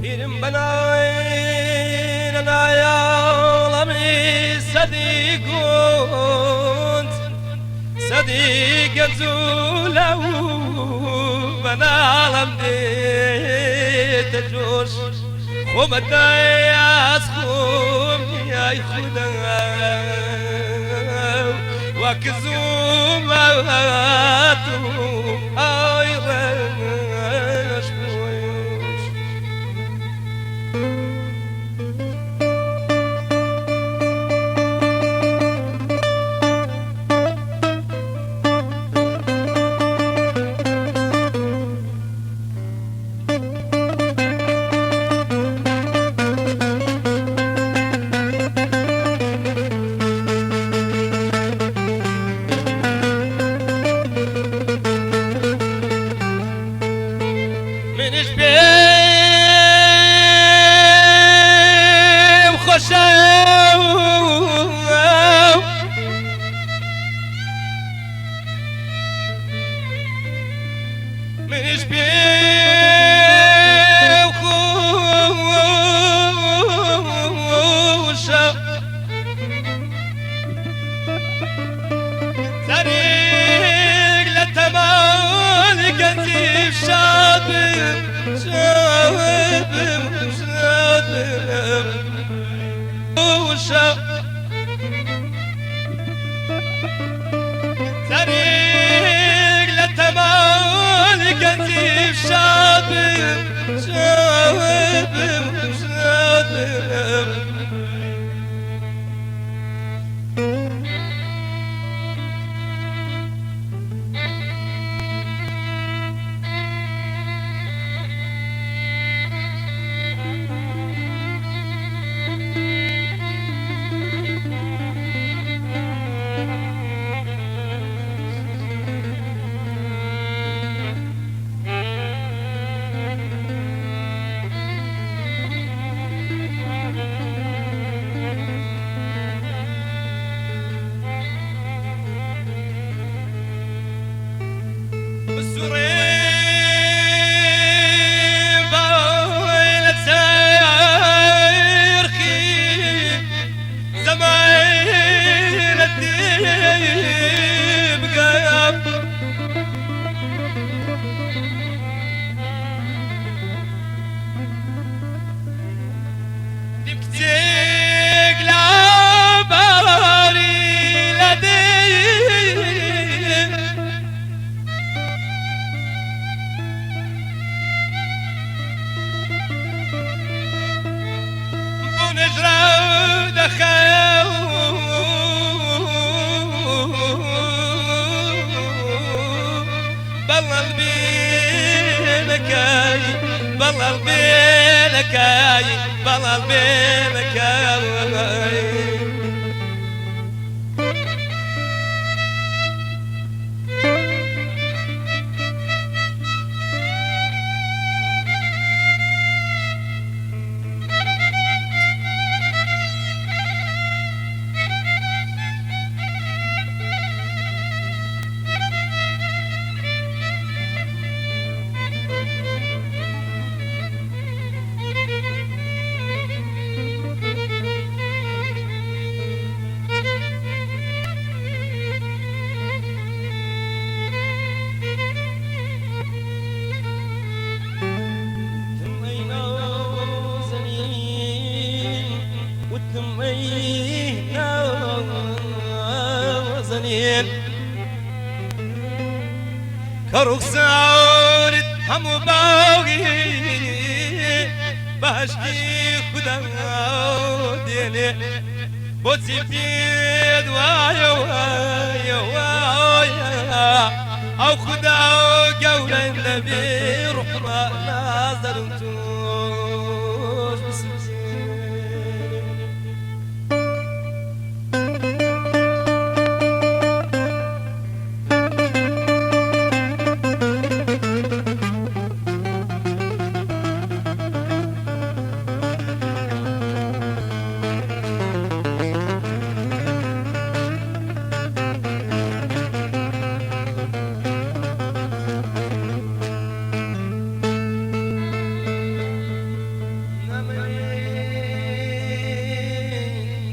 Pirim benayn ana yağlami sadikunt صديق زوله بنالم ديت جوش خمتا ياس خم يا خدا وكزوماتو اي رش بوش منش بيم خوشم منش بيم خوشم طريق للتمام كثيف شاطئ شاطئ وشاطئ طريق للتمام كثيف شاطئ شاطئ شاطئ بالله بيلكاي بالله بيلكاي بالله بيلكاي كروك سعورت همو باغي باشكي خدا ديني بوتي بيد وايا وايا وايا او خدا قول النبي روح ما نازل انتوش بسم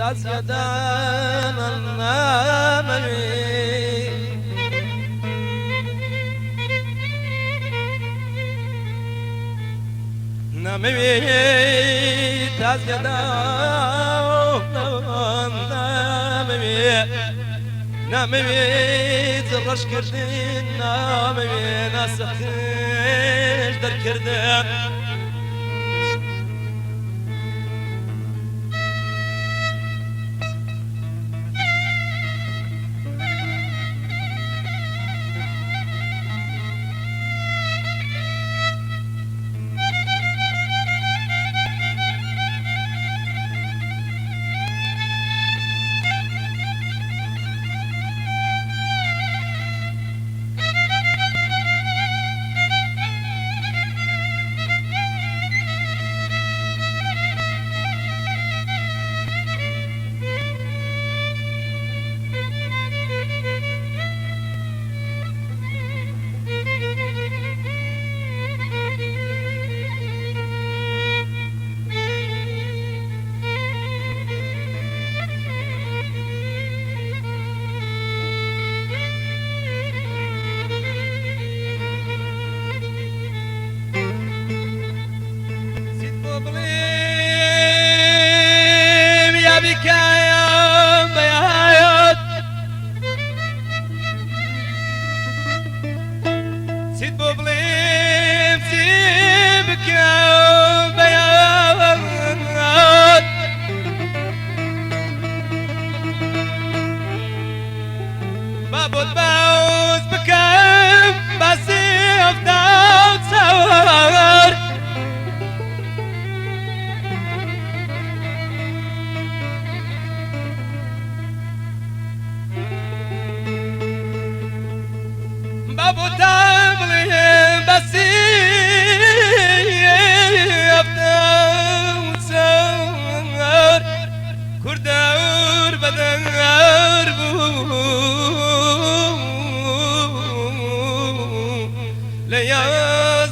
تازيدان النامي نامي تازيدان نامي نامي زرش كردين نامي ناسختش در كردين بابود باوز بكم بسيف داود سوار بابود تبلي بسيف داود سوار كردور بدنار لياز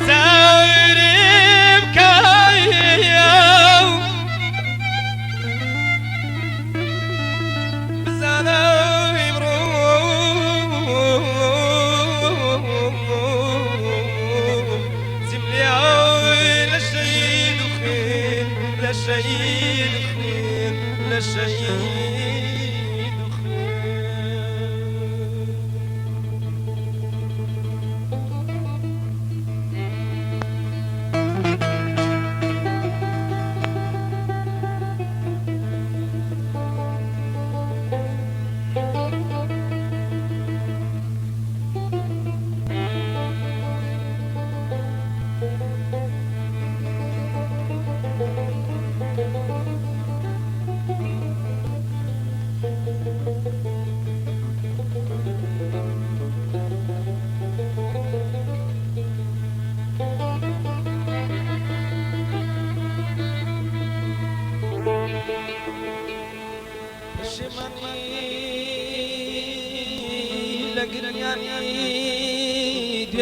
ضل يساوري بكايا بزانا يبروم زملياوي للشهيد وخير للشهيد وخير للشهيد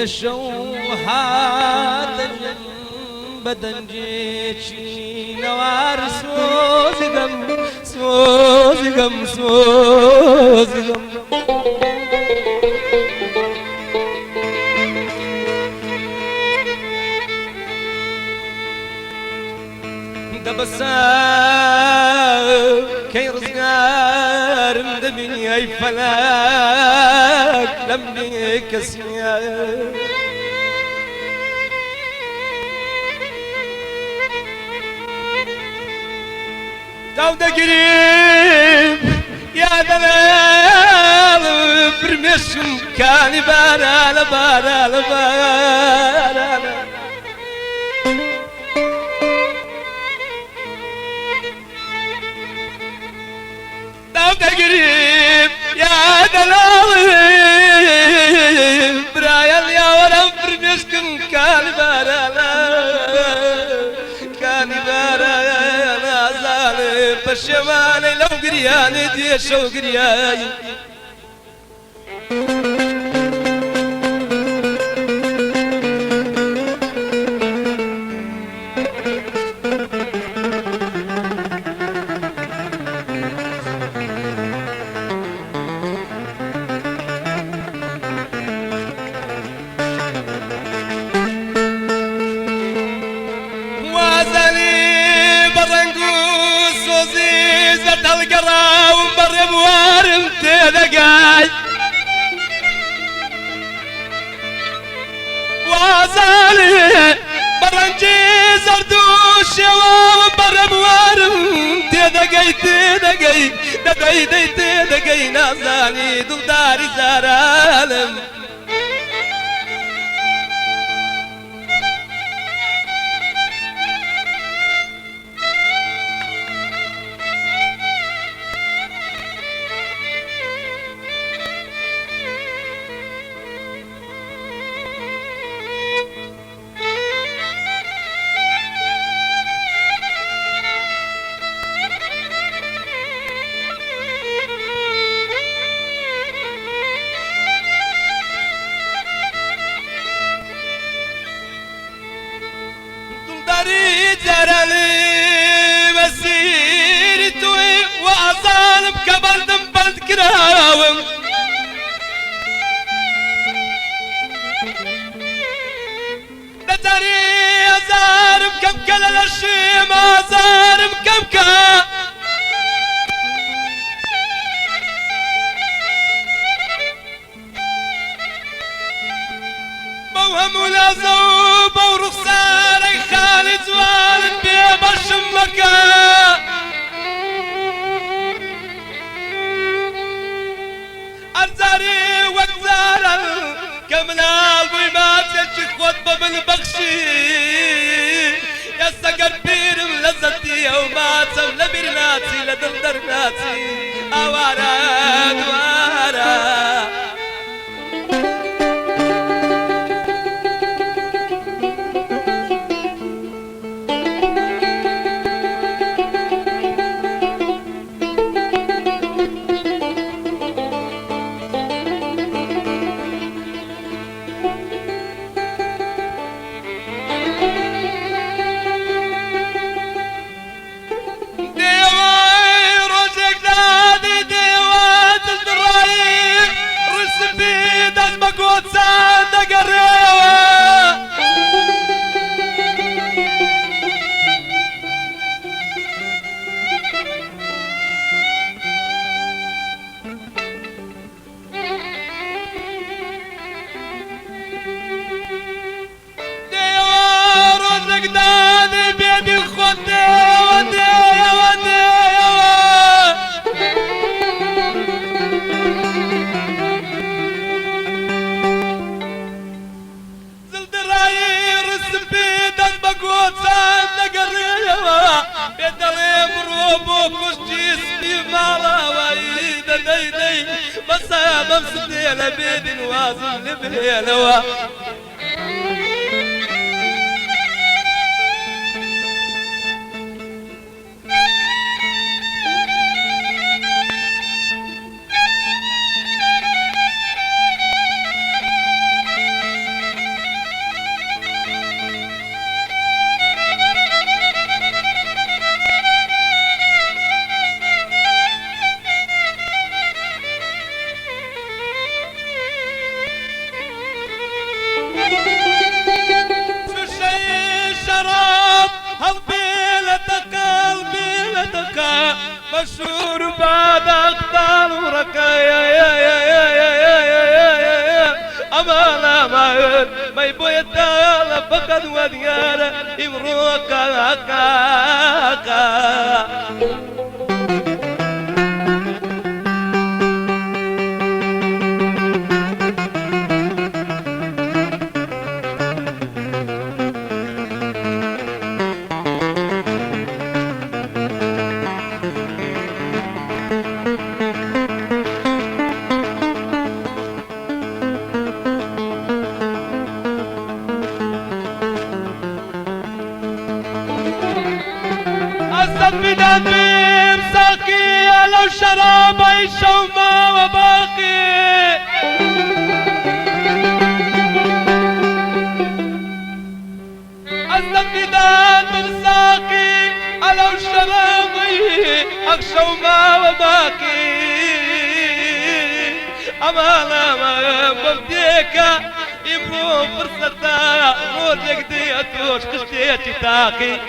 الشوحات بدن جيتشي نوار سوزقم سوزقم سوزقم دبسا كي رزقار دمي أي فلاك لمني كسيا داود قريب يا دلال برمشم كاني بارا لبارا لبارا داود قريب يا دلال برايا يا ورا برمشم كاني بارا كاني بارا بشمالي لو قرياني ديشو قرياني القرا ومبر بوارم تلقاي وازالي برنجي زردوش ومبر بوارم تلقاي تلقاي دقاي تلقاي نازاني دلداري زارالم جرالي مسيرتي وأصال بكبلد بلد كراوم دتري أزار بكبكة للشيم أزار بكبكة موهم ولا زوب ورخصاري خالد والد بيبش مكة أرزاري وكزار كمنا البيمات يجي خطبة بالبخشي يا سكر بير لزتي وما تم لبرناتي لدلدرناتي أوارا دوارا بمسدينا بيد وازن لبلينا قلبي لتقى مشهور بعد اختار وركايا أمانا ما يبو يتالا فقد وديانا يمروكا بدان بمساقي لو شراب يشوما وباقي أصدق بدان بمساقي لو شراب يشوما وباقي أمانا ما بمديك يمرو فرصتا نور يقدي أتوش قشتيتي تاقي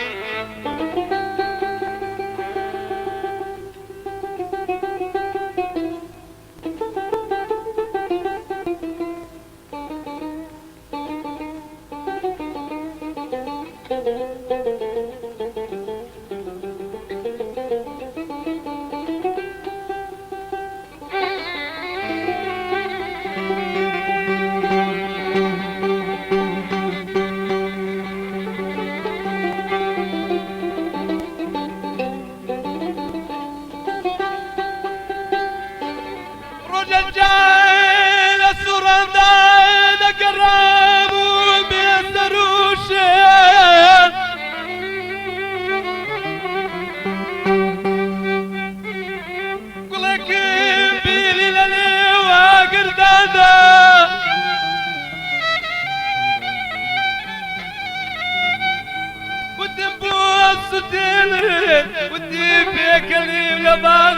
ودي فيك اللي ما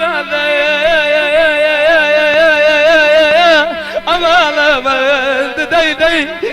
أمانة ما دي